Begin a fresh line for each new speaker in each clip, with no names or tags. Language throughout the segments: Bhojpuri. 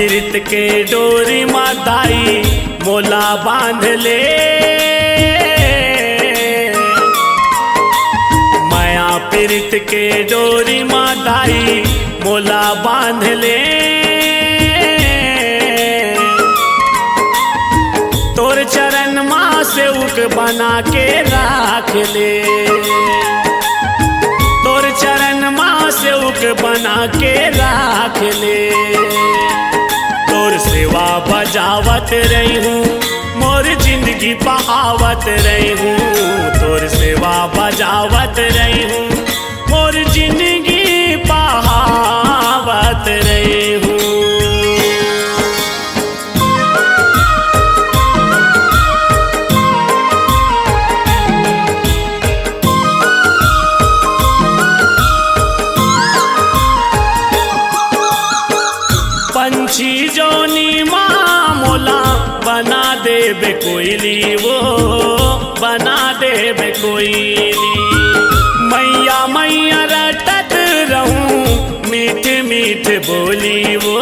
प्रीत के डोरी माताई मोला बांध ले, माया प्रीत के डोरी माताई मोला बांध ले। तोर चरण माँ सेवक बना के राख ले, तोर चरण माँ सेवक बना के राख ले। तोर सेवा बजावत रही हूँ, मोर जिंदगी बहावत रही हूँ। तोर सेवा बजावत रही हूँ, मोर जिंदगी बहावत रही हूँ। पंछी जोनी माँ मोला बना देबे कोयली, वो बना देबे कोयली। मैया मैया रटत रहूं मीठ मीठ बोली, वो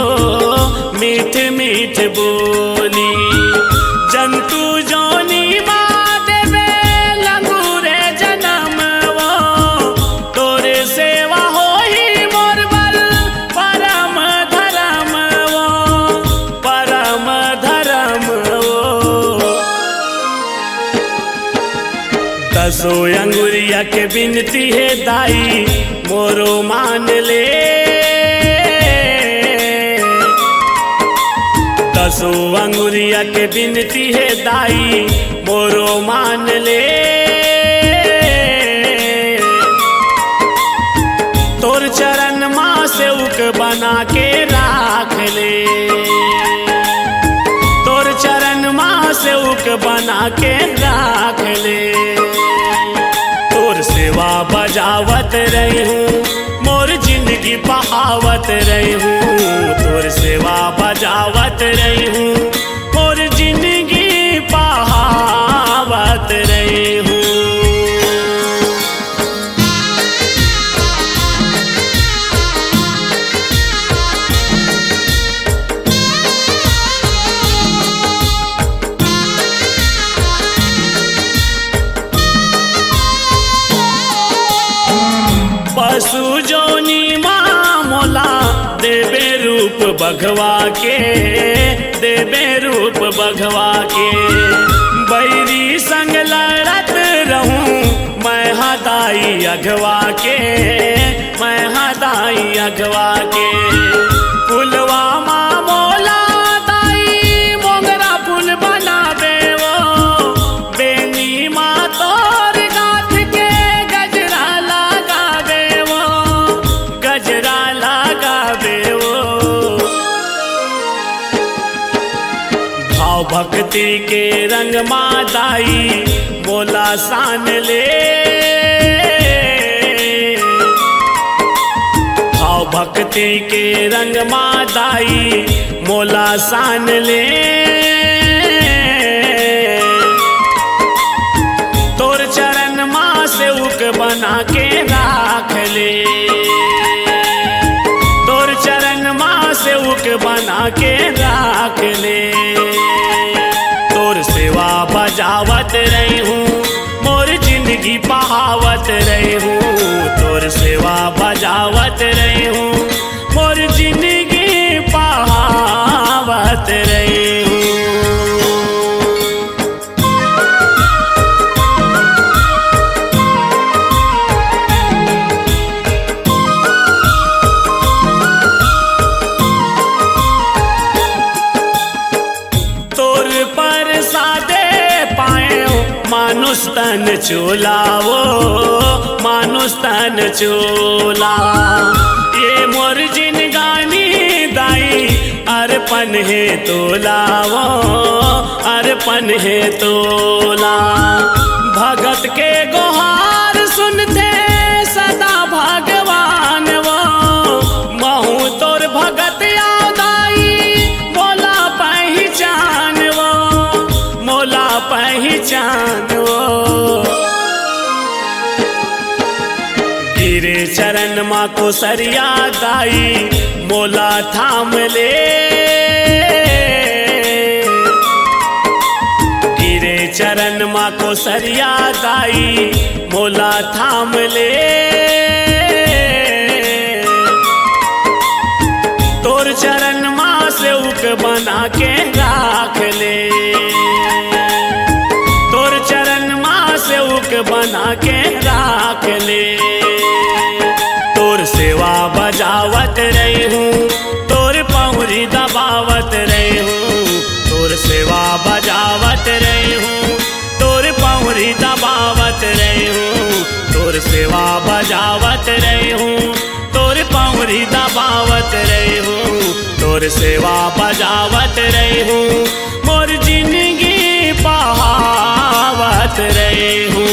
मीठ मीठ बोली। जंतु जोनी माँ देबे लंगूरे जन्म, वो तोरे सेवा होई मोर बल परम धर्म, वो परम धर्म। वो दसो अंगुरिया के बिनती है दाई मोरो मान ले, दसो अंगुरिया के बिनती है दाई मोरो मान ले। तोर चरण माँ सेवक बना के राख ले, तोर चरण माँ सेवक बना के राख ले। तोर सेवा बजावत रही हूँ, मोर जिंदगी बहावत रही हूँ। तोर सेवा बजावत रही हूँ, मोर जिंदगी बहावत रही हूँ। पशु जोनी माँ मोला देबे रूप बघवा के, देबे रूप बघवा के। बैरी संग लड़त रहूं मैं हदाई अघवा के, मैं हदाई अघवा के। फुलवा माँ मोला दाई मोगरा फूल बनाबे, वो बेनी माँ तोर गाथ के गजरा लगाबे, वो गजरा लगाबे। वो भाव भक्ति के रंग मादाई मोला सान ले, भाव भक्ति के रंग मादाई मोला सान ले। तोर चरण माँ सेवक बना के राख ले, तोर चरण माँ सेवक बना के राख ले। तोर सेवा बजावत रही हूँ, मोर जिंदगी बहावत रही हूँ। तोर सेवा बजावत रही हूँ, मोर जिंदगी बहावत रही हूँ। मानुष तन चोला, वो मानुष तन चोला। ये मोर जिनगानी दाई अर्पण है तोला, वो अर्पण है तोला। भगत के गुहार सुनते सदा भगवान, वो महू तोर भगत दाई मोला पहचान, वो मोला पहचान। गिरे चरण माँ को सरिया दाई मोला थाम ले। गिरे चरण माँ को सरिया दाई मोला थाम ले। तोर चरण माँ से उक बना के राख ले। तोर चरण माँ से उक बना के राख ले। तोर सेवा बजावत रही हूँ, तोर पौरी दबावत रही हूँ। तोर सेवा बजावत रही हूँ, तोर पौरी दबावत रही हूँ। तोर सेवा बजावत रही हूँ, तोर पौरी दबावत रही हूँ। तोर सेवा बजावत रही हूँ, मोर जिंदगी बहावत रही हूँ।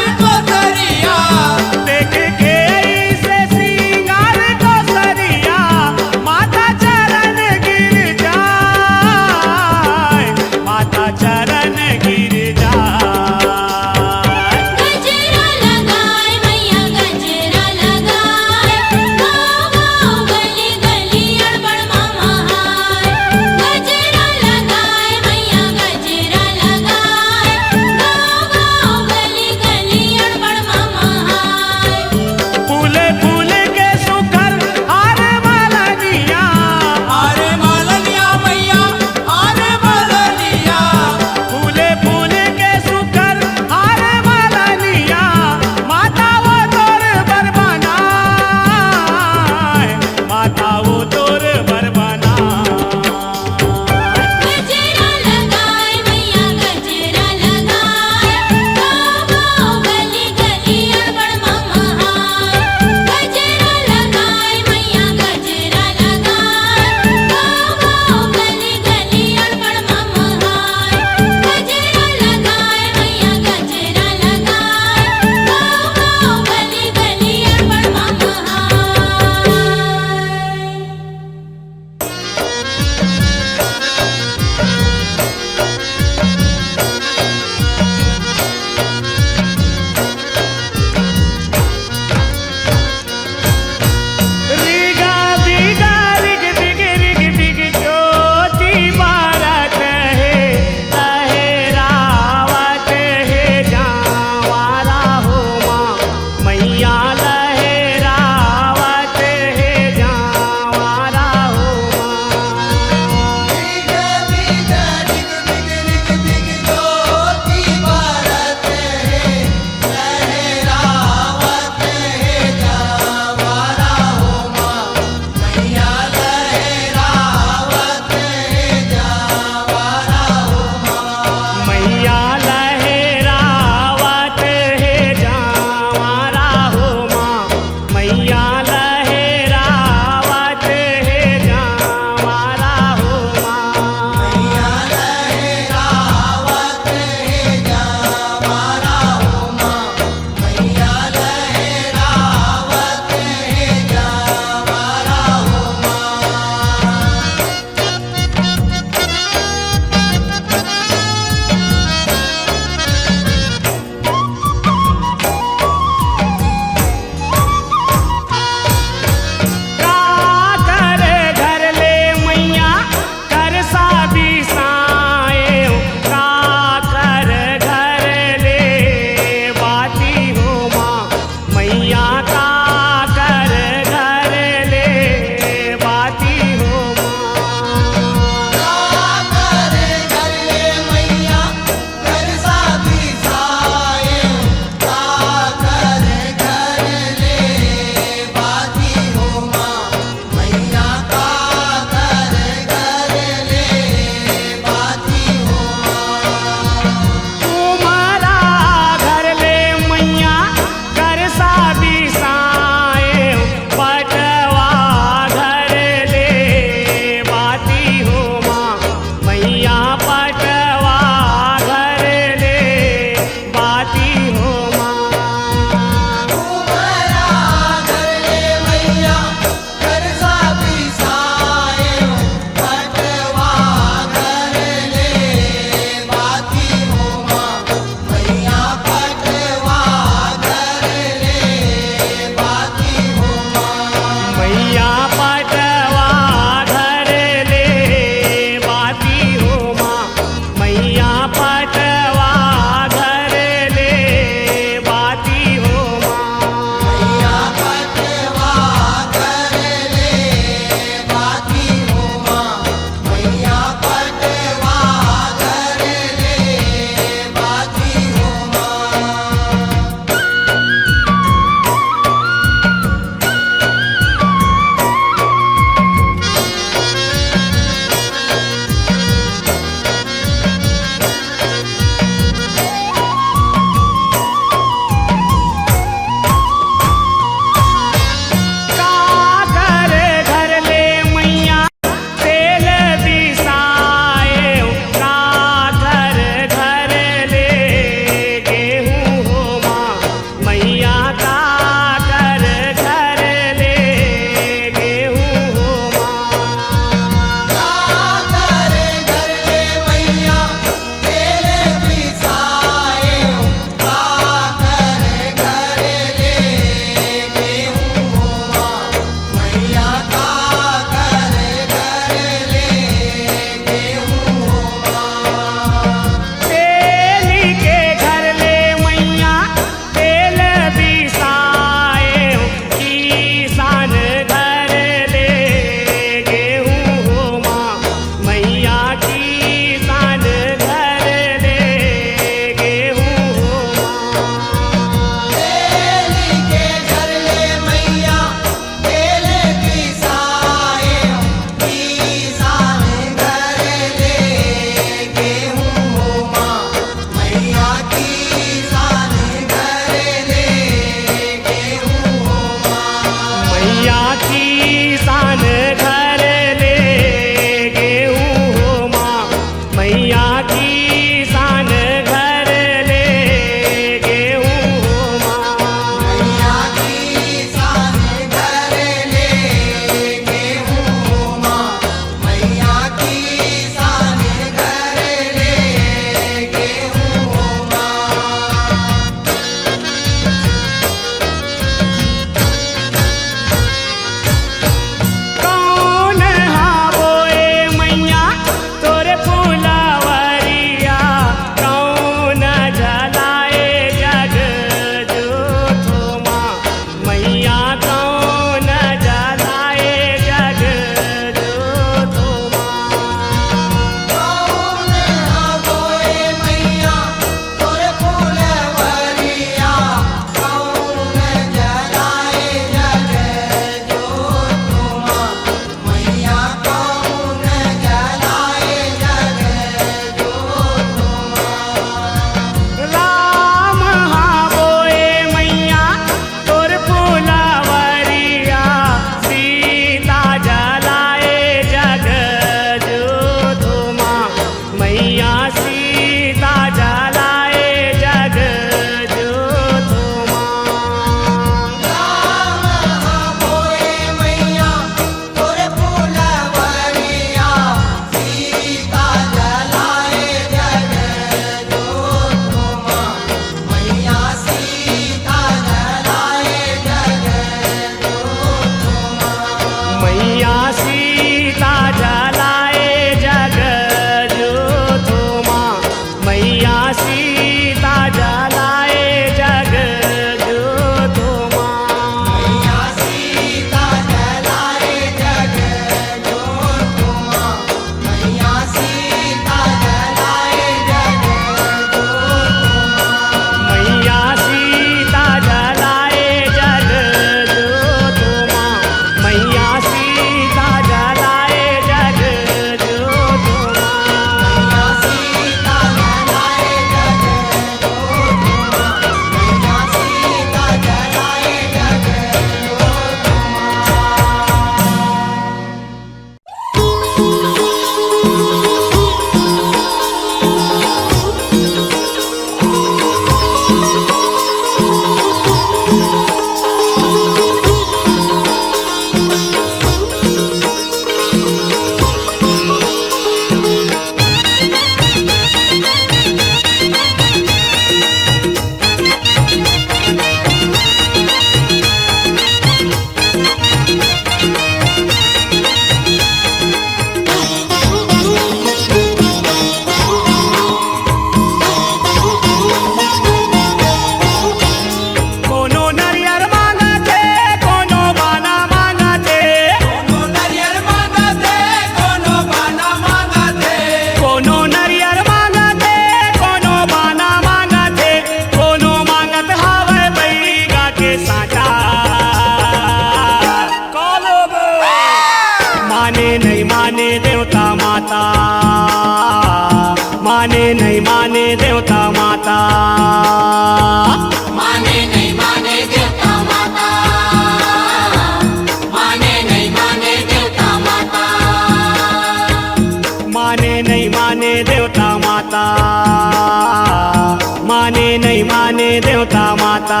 नहीं माने देवता माता,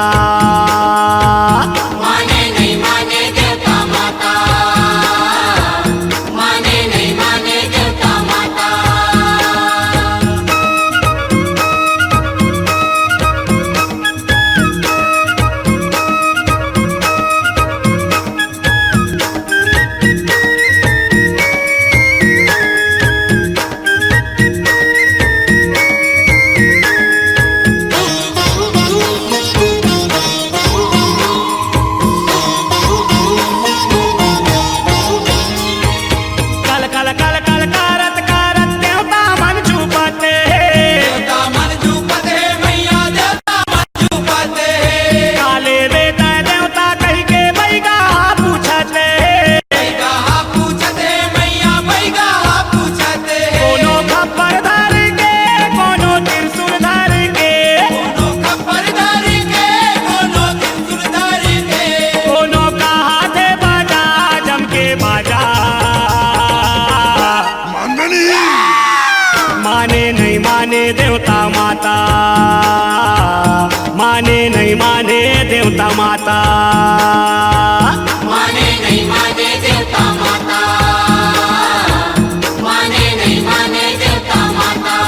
माने नहीं माने देवता माता, माने नहीं माने देवता माता।
कल कल कल कल करत करत देवता मन छुपते,
देवता मन झूपते मैया, देवता मन झूपते।
काले बेटा देवता कही के बैगा पूछते,
बैगा पूछते मैया, बैगा पूछते।
कोनो खप्पर धर के कोनो त्रिशूल धर के,
कोनो खप्पर धर के, कोनो त्रिशूल धर के।
कोनो का हाथे बाजा जम के बाजा, माने नहीं माने देवता माता, माने नहीं माने देवता माता,
माने नहीं माने देवता माता, माने नहीं माने देवता माता।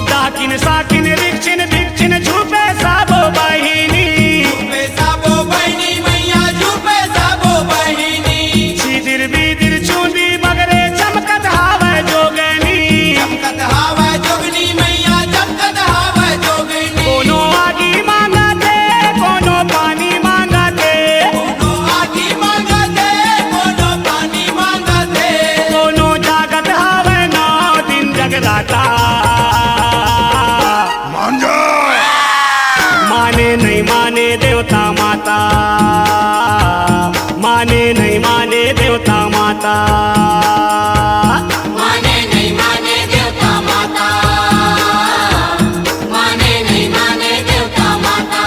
दाकिन साकिन रिक्शिन भिक्षिन झूपे साबो बहिनी,
झूपे साबो बहिनी मैया, झूपे साबो बहिनी।
सीदिर बीदिर चूंदी बगरे चमकत हावे जोगनी,
चमकत हावा जोगनी मैया, चमकत हावा जोगनी।
कोनो आगी मांगते कोनो पानी मांगते,
कोनो आगी मांगते, कोनो पानी मांगते।
कोनो जागत हावे 9 दिन जगराता, माने नहीं माने देवता माता, माने नहीं माने देवता माता,
माने नहीं माने देवता माता, माने नहीं माने देवता माता।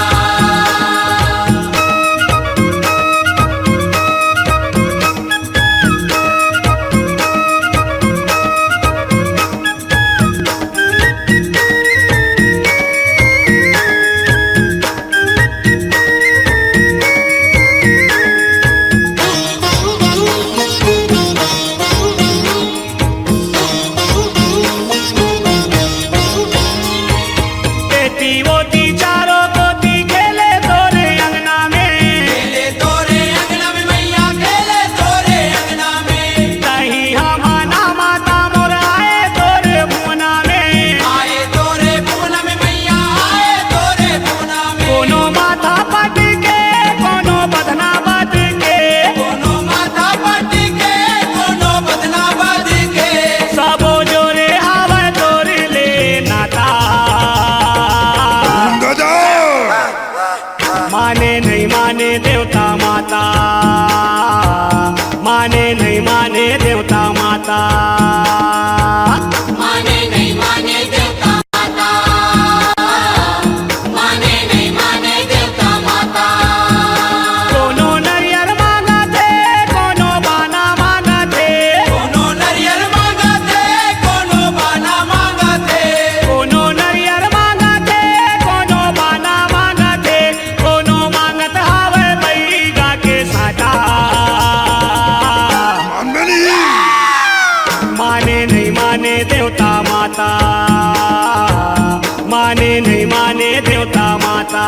बेटी वोटी चारों कोती खेले तोरे अंगना में,
खेले तोरे अंगना में मैया, खेले तोरे अंगना में।
कहीं हमाना माता मोर आए तोरे भुवना में,
आए तोरे पूना में मैया, आए तोरे पूना में।
कोनो माथा पट के कोनो बदना बद के,
कोनो माथा पट के, कोनो बदना बद के।
सबो जोरे आवे तोरे ले नाता, माने नहीं माने देवता माता, माने नहीं माने देवता माता,
माने नहीं माने देवता माता, माने नहीं माने देवता माता।
कोनो नरियर मांगते कोनो बाना मांगते,
कोनो नरियल मांगते, कोनो बाना मांगते।
कोनो नरियर मांगते कोनो बाना मांगते, कोनो मांगत हावे बैगा के साटा, माने नहीं माने देवता माता, माने नहीं माने देवता माता,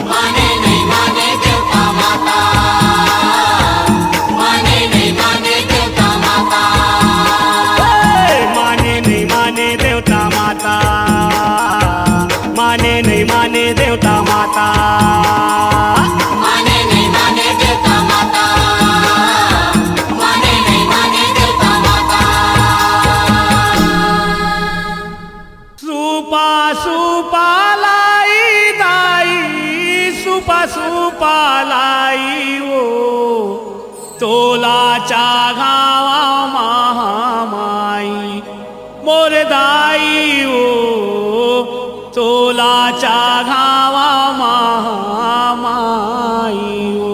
माने नहीं माने देवता माता, माने नहीं माने देवता माता।
माने नहीं माने देवता माता, माने नहीं माने देवता माता,
माने नहीं माने देवता माता, माने नहीं माने देवता माता।
सुपा सुपा लाई दाई सुप लाई ओ तोलाच्या गावा महामाई मोरदाई ओ तोलाच्या गावा महामाई ओ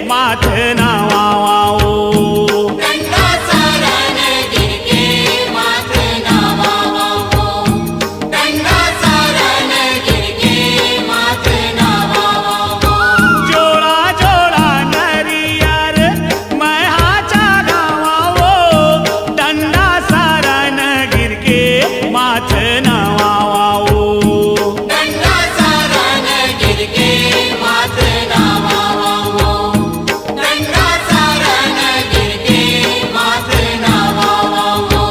माथ नवाओ।
डंडा शरण गिरके माथ नवाओ, डंडा शरण गिरके माथ नवाओ।
जोड़ा जोड़ा नरियर मैं हाचा गावाओ, डंडा शरण गिरके माथ नवाओ।
डंडा शरण गिरके माथ नवाओ, डंडा शरण गिरके माथ नवाओ।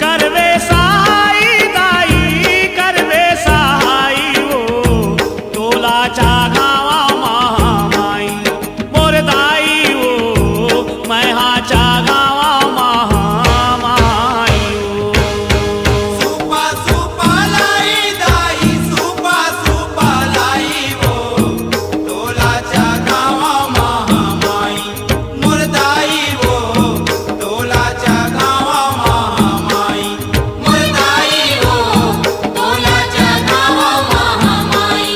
करवे साई दाई करवे सहाई वो, तोला चागावा महामाई मोर दाई वो, मैं हाचा गावा महामाई वो।
सुपा सुपा लाई दाई, सुपा सुपा लाई वो, तोलाच्या गावा महामाई मुरदाई वो, तोलाच्या गावा महामाई मुरदाई वो, तोलाच्या गावा महामाई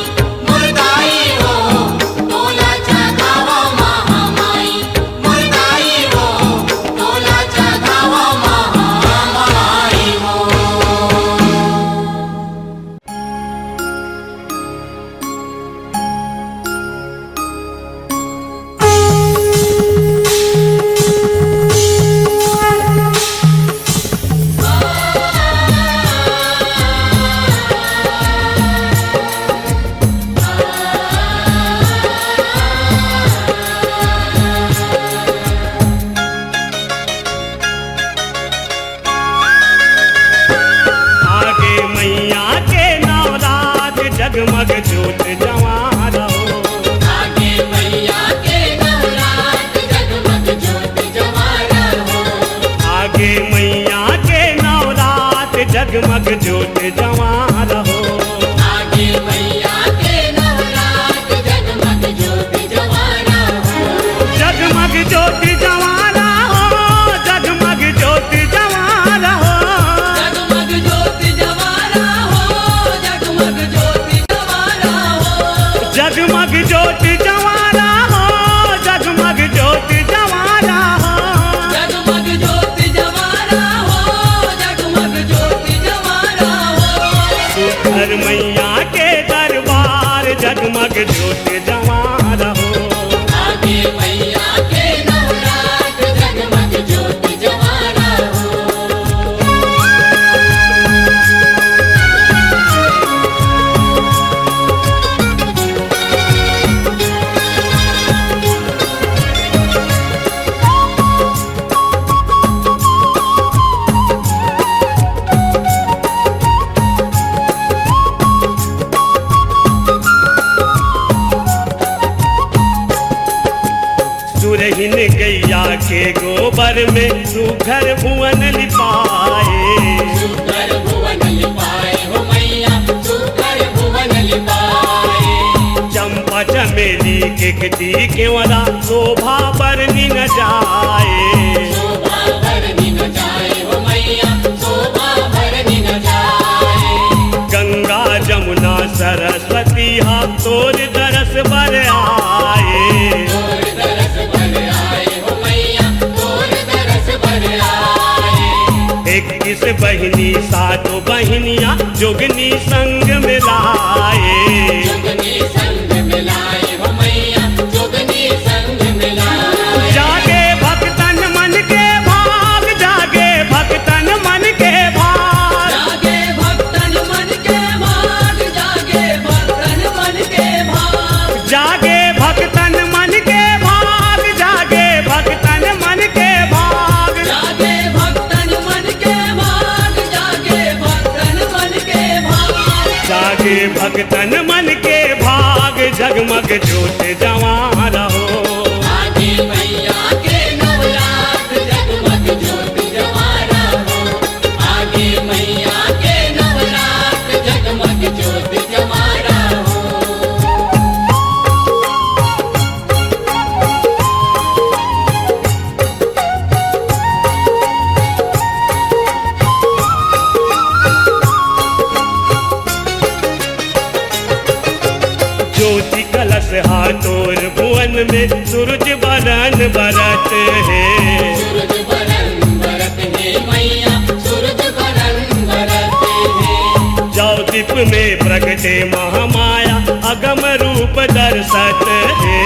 मुरदाई वो, तोलाच्या गावा महामाई मुरदाई वो, तोलाच्या गावा महामाई वो।
आगे मैया के नवरात जगमग जोत जवा रहो।
आगे मैया के नवरात जगमग ज्योत जवा रहो।
आगे मैया के नवरात जगमग जोत जवा रहो।
आगे मैया के नवरात जगमग ज्योत जवा रहो।
जगमग जोत जवा रहो, जगमग जोत जवा रहो।
जगमग ज्योत जवा रहो, जगमग ज्योत जवा रहो।
जगमग जोत जवा रहो, जगमग जोत जवा रहो।
जगमग ज्योत जवा रहो, जगमग ज्योत जवा रहो।
घर मैया के दरबार जगमग जोत जवा रहो।
आगे मैया के नवरात जगमग ज्योत जवा रहो।
सुरहिन गैया के गोबर में सुघर भुवन लिपाए।
सुकर भुवन लिपाए हो मैया, सुकर भुवन लिपाए।
चंपा चमेली के कटी केवरा शोभा बरनी न जाए।
शोभा भरनी न जाए हो मैया, शोभा भरनी न जाए।
गंगा जमुना सरस्वती हा तोर दरस बर आए।
तोर दरस भर आए हो मैया, तोर दरस भर आए।
21 बहिनी सातों बहिनिया जोगनी संग मिलाए।
जोगनी संग मिलाए हो मैया, जोगनी संग मिलाए।
जागे भक्तन मन के भाग, जागे भक्तन मन के भाग।
जागे भक्तन मन के भाग, जागे भक्तन मन के भाग।
जागे भक्तन मन के भाग, जागे भक्तन मन के भाग।
जागे भक्तन मन के भाग, जागे भक्तन मन के भाग।
जागे भक्तन मन के भाग जगमग जोत जवा रहो।
आगे मैया के नवरात जगमग ज्योत जवा रहो। आगे मैया के नवरात जगमग ज्योत जवा रहो।
ज्योति कलश हाथ में सूरज बरन बरत है।
सूरज बरन बरत है मैया, सूरज बरन बरत है।
जाओ दीप में प्रगटे महामाया, अगम रूप दर्शत है।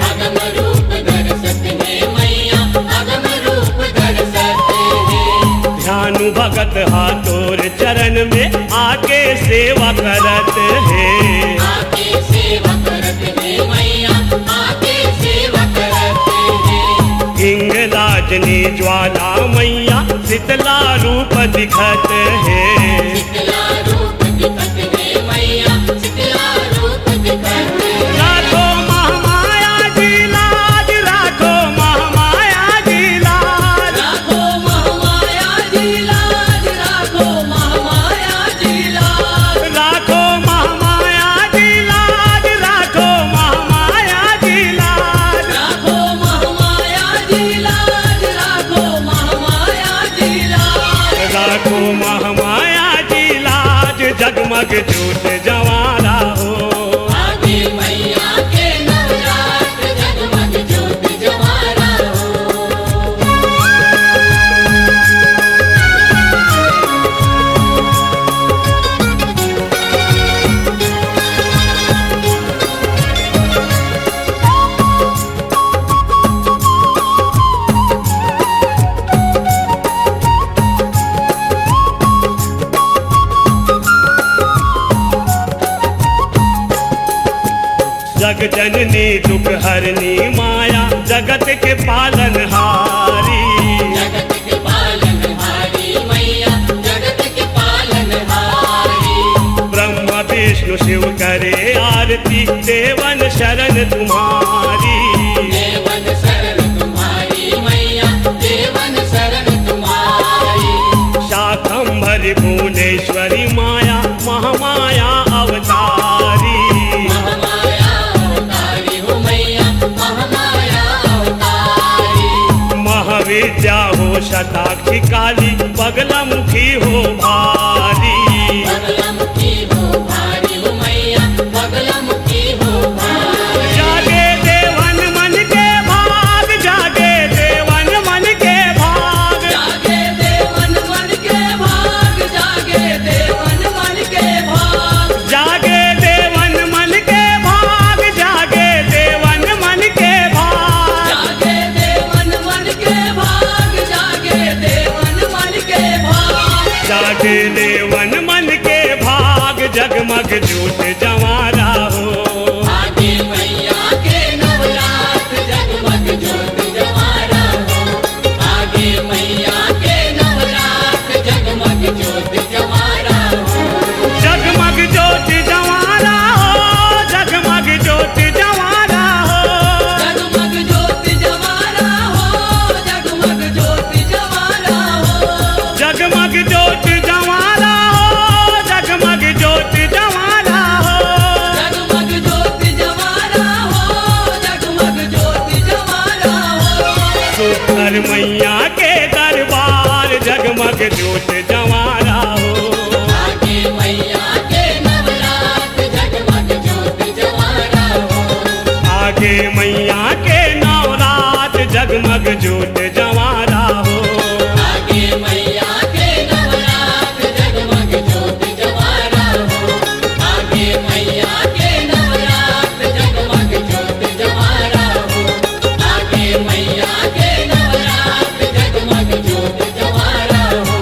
अगम रूप दर्शत है मैया, अगम रूप दर्शत है।
ध्यानु भगत हाथोर चरण में आके सेवा करत है।
आके सेवा करत है मैया, आके सेवा करत है।
हिंगलाजनी ज्वाला मैया शीतला रूप दिखत है।
शीतला रूप दिखत है मैया, शीतला रूप दिखत है।
राखो महामाया जी लाज, राखो महामाया जी लाज।
राखो महामाया जी लाज, राखो महामाया जी लाज।
राखो महामाया जी लाज, राखो महामाया जी लाज।
राखो महामाया जी लाज, राखो महामाया जी लाज।
राखो महामाया जी लाज, जगमग ज्योत जवारा हो।
आगे मैया के नवरात्र, जगमग ज्योत जवारा हो।
जग जननी दुख हरनी माया, जगत के पालनहारी।
जगत के पालनहारी मैया, जगत के पालनहारी।
ब्रह्मा विष्णु शिव करे आरती, देवन शरण तुम्हारी।
देवन शरण तुम्हारी मैया, देवन शरण तुम्हारी।
शाकंभरी भुवनेश्वरी माया, महामाया अवतारी।
महामाया अवतारी हो मैया, महामाया अवतारी।
महाविद्या हो शताक्षी काली, बगलामुखी हो भारी।
बगलामुखी हो भारी हो मैया, बगलामुखी हो भारी।
जागे देवन मन के भाग, जागे देवन मन के भाग।
जागे देवन मन के भाग, जागे देवन मन के भाग।
जागे देवन मन के भाग, जागे देवन मन के भाग।
जागे देवन मन के भाग, जागे देवन मन के भाग।
जागे देवन मन के भाग, जगमग ज्योत जवारा हो।
आगे मैया के नवरात्र, जगमग ज्योत जवारा हो। आगे मैया के नवरात्र, जगमग ज्योत जवारा हो।
जगमग ज्योत जवारा हो, जगमग ज्योत जवारा हो।
जगमग ज्योत जवारा हो, जगमग ज्योत जवारा हो।
जगमग ज्योत जवारा हो, जगमग ज्योत जवारा हो।
जगमग ज्योत जवारा हो, जगमग ज्योत जवारा हो।
सुंदर मैया के दरबार, जगमग ज्योत जवारा हो।
आगे मैया के नवरात्र, जगमग ज्योत जवारा हो।
आगे मैया के नवरात, जगमग ज्योत जवारा हो।
आगे मैया के नवरात्र, जगमग ज्योत जवारा हो। आगे मैया के नवरात्र, जगमग ज्योत जवारा हो। आगे मैया के नवरात्र, जगमग ज्योत जवारा हो।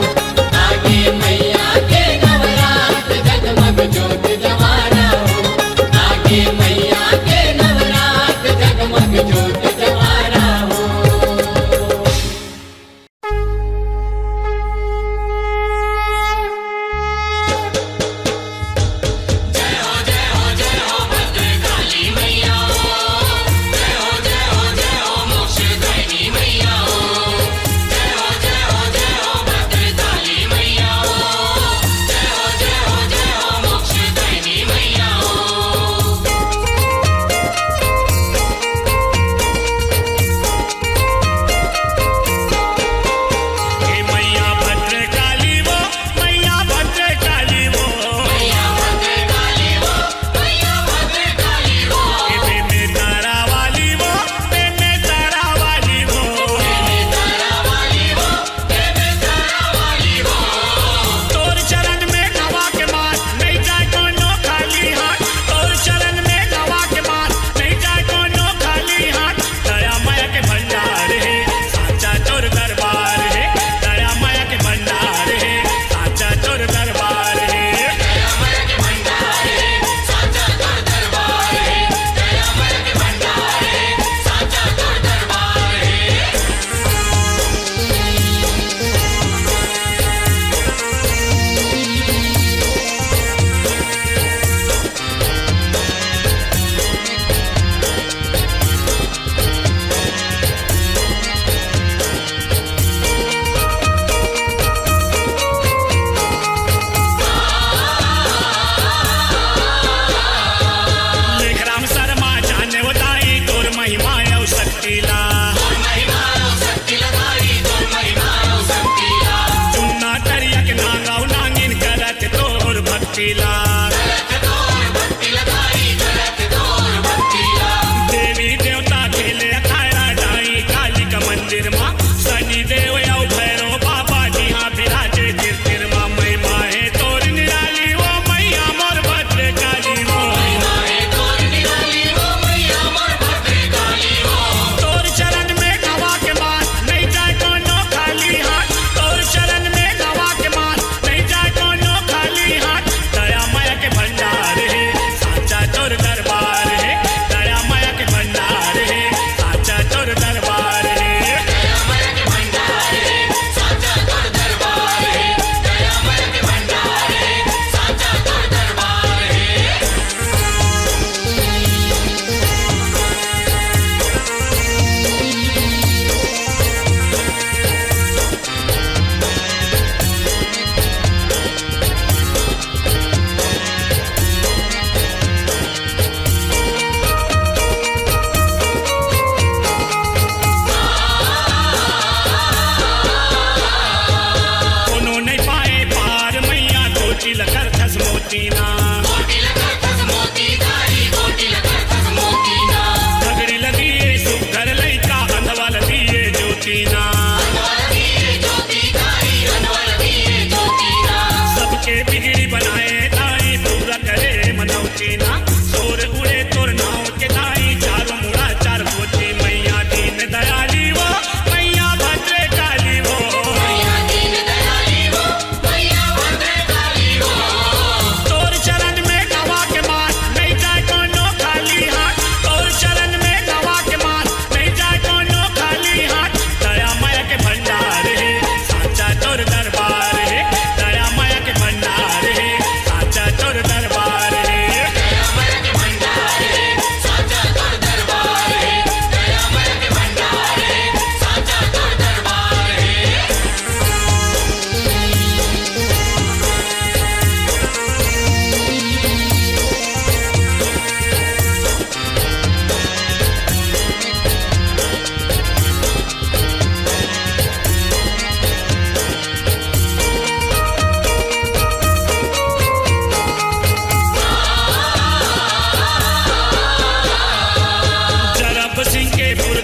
आगे मैया के नवरात्र, जगमग ज्योत जवारा हो। आगे मैया के नवरात्र, जगमग ज्योत जवारा हो।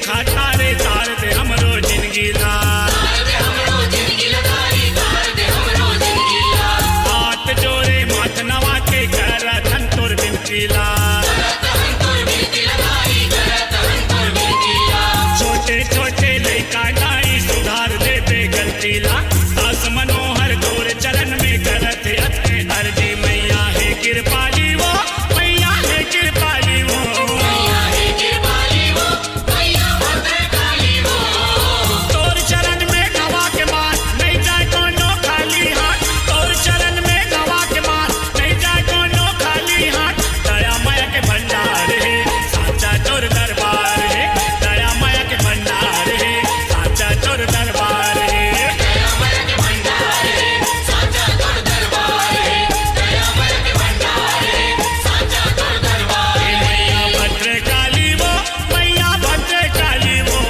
खाता रे तार दे हमरो जिंदगी ला हाथ जोड़े माथ नवा के कर धन तोर बिनती ला छोटे छोटे लइका नाई सुधार दे बे गलती ला दास मनोहर तोर चरण में करत अते अर्जी मैया है कृपाली वो मैया है कृपाली वो तोर चरण में गवा के बाद नहीं जाए कोनो खाली हाथ तोर चरण में गवा के बाद नहीं जाए कोनो खाली हाथ दया माया के भंडार है साचा तोर दरबार है दया माया के भंडार है साचा तोर दरबार है मैया भद्रकाली वो मैया भद्रकाली वो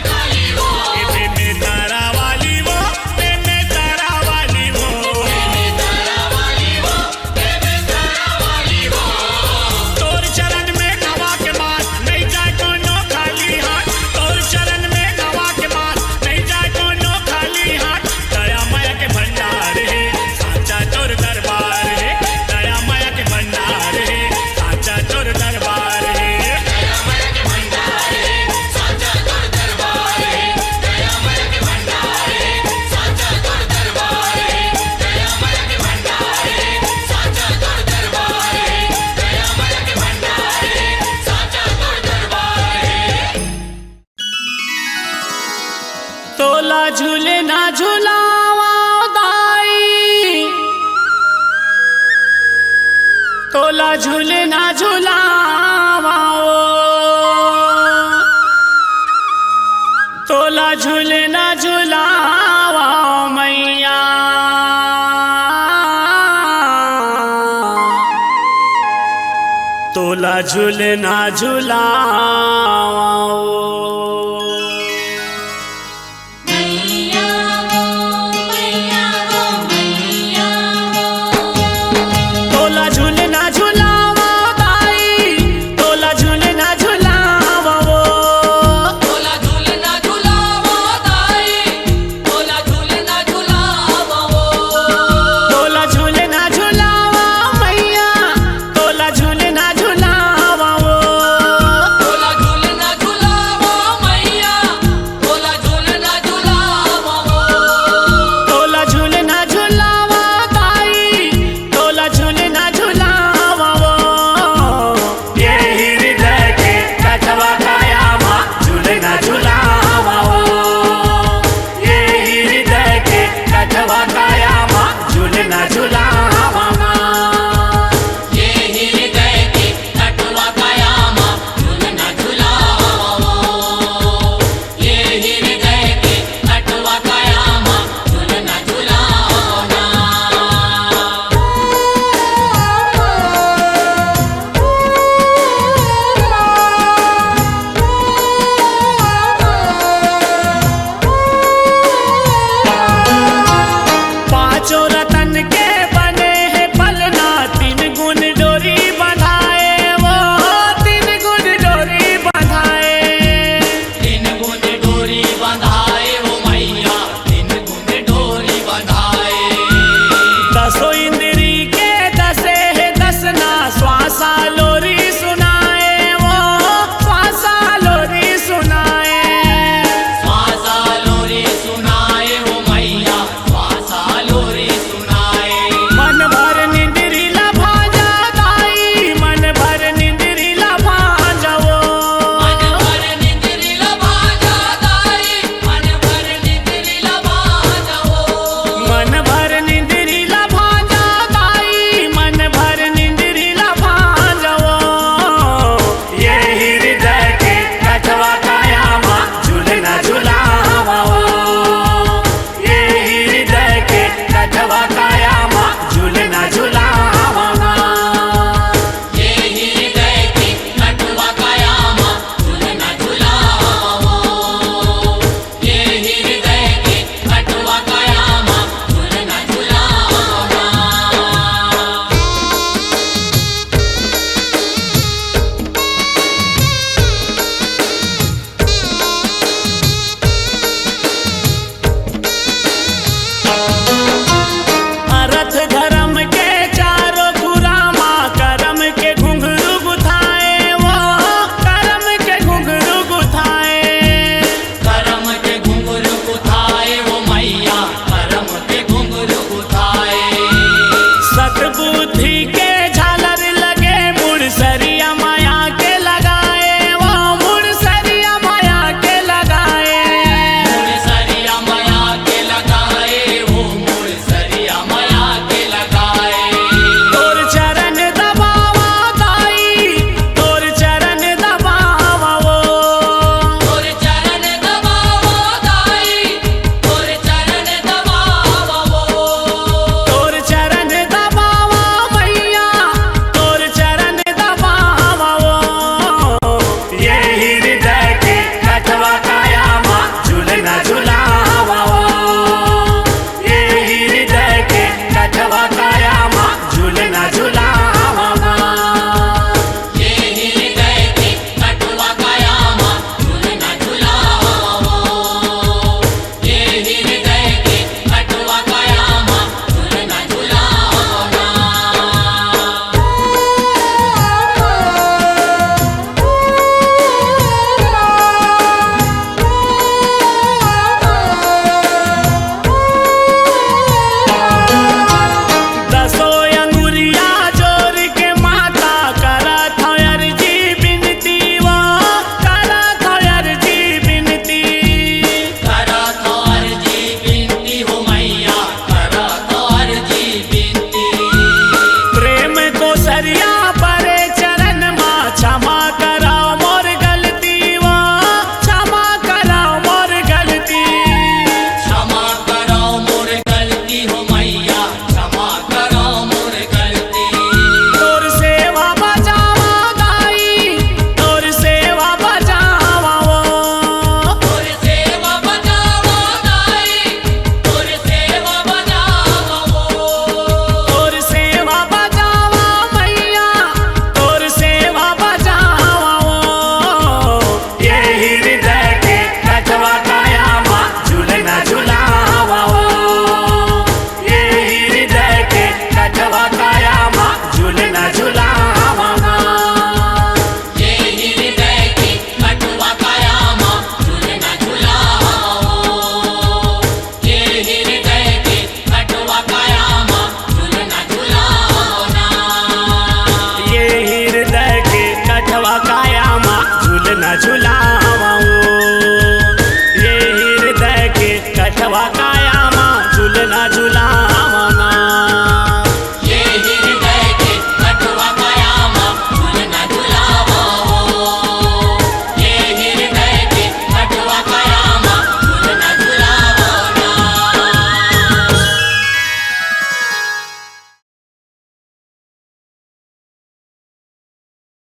बे में तारा वाली वो बे में तारा वाली वो तोर चरण में गवा के बाद नहीं जाए कोनो खाली हाथ तोर चरण में गवा के बाद नहीं जाए कोनो खाली हाथ दया माया के भंडार है साचा तोर दरबार है दया माया के भंडार है साचा तोर दरबार है तोला झूले ना झूलावा दाई तोला झूले ना झूलावा तोला झूले ना झूलावा मैया तोला झूले ना झूलावा तोला झूले ना झूलावा दाई तोला झूले ना झूलावा वो तोला झूले ना झूलावा मैया तोला झूले ना झूलावा वो झूला